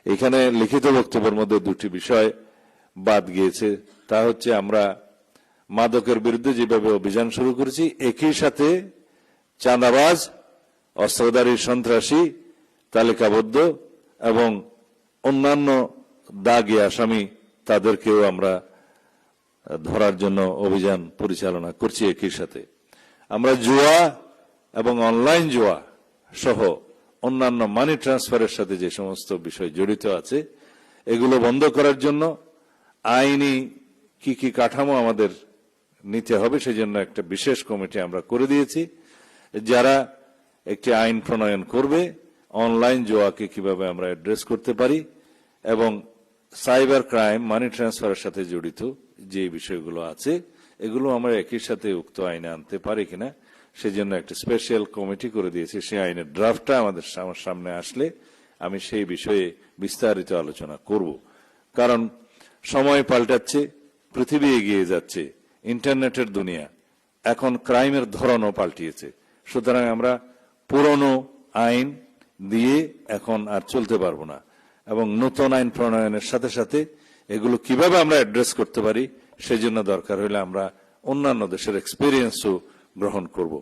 এখানে লিখিত বক্তব্যের মধ্যে দুটি বিষয় বাদ গিয়েছে, তা হচ্ছে আমরা মাদকের বিরুদ্ধে যেভাবে অভিযান শুরু করেছি, একই সাথে চাঁদাবাজ, অস্ত্রধারী, সন্ত্রাসী, তালিকাবদ্ধ এবং অন্যান্য দাগী আসামি তাদেরকেও আমরা ধরার জন্য অভিযান পরিচালনা করছি। একই সাথে আমরা জুয়া এবং অনলাইন জুয়া সহ অন্যান্য মানি ট্রান্সফারের সাথে যে সমস্ত বিষয় জড়িত আছে এগুলো বন্ধ করার জন্য আইনি কি কাঠামো আমাদের নিতে হবে সেজন্য একটা বিশেষ কমিটি আমরা করে দিয়েছি, যারা একটি আইন প্রণয়ন করবে অনলাইন জুয়াকে কিভাবে আমরা অ্যাড্রেস করতে পারি এবং সাইবার ক্রাইম, মানি ট্রান্সফারের সাথে জড়িত যে বিষয়গুলো আছে এগুলো আমরা একই সাথে উক্ত আইনে আনতে পারি কিনা সেজন্য একটা স্পেশাল কমিটি করে দিয়েছি। সেই আইনের ড্রাফটটা আমার সামনে আসলে আমি সেই বিষয়ে বিস্তারিত আলোচনা করব। কারণ সময় পাল্টাচ্ছে, পৃথিবী এগিয়ে যাচ্ছে, ইন্টারনেটের দুনিয়া, এখন ক্রাইমের ধরনও পাল্টিয়েছে। সুতরাং আমরা পুরনো আইন দিয়ে এখন আর চলতে পারবো না এবং নতুন আইন প্রণয়নের সাথে সাথে এগুলো কিভাবে আমরা অ্যাড্রেস করতে পারি সেজন্য দরকার হলে আমরা অন্যান্য দেশের এক্সপেরিয়েন্সও গ্রহণ করব।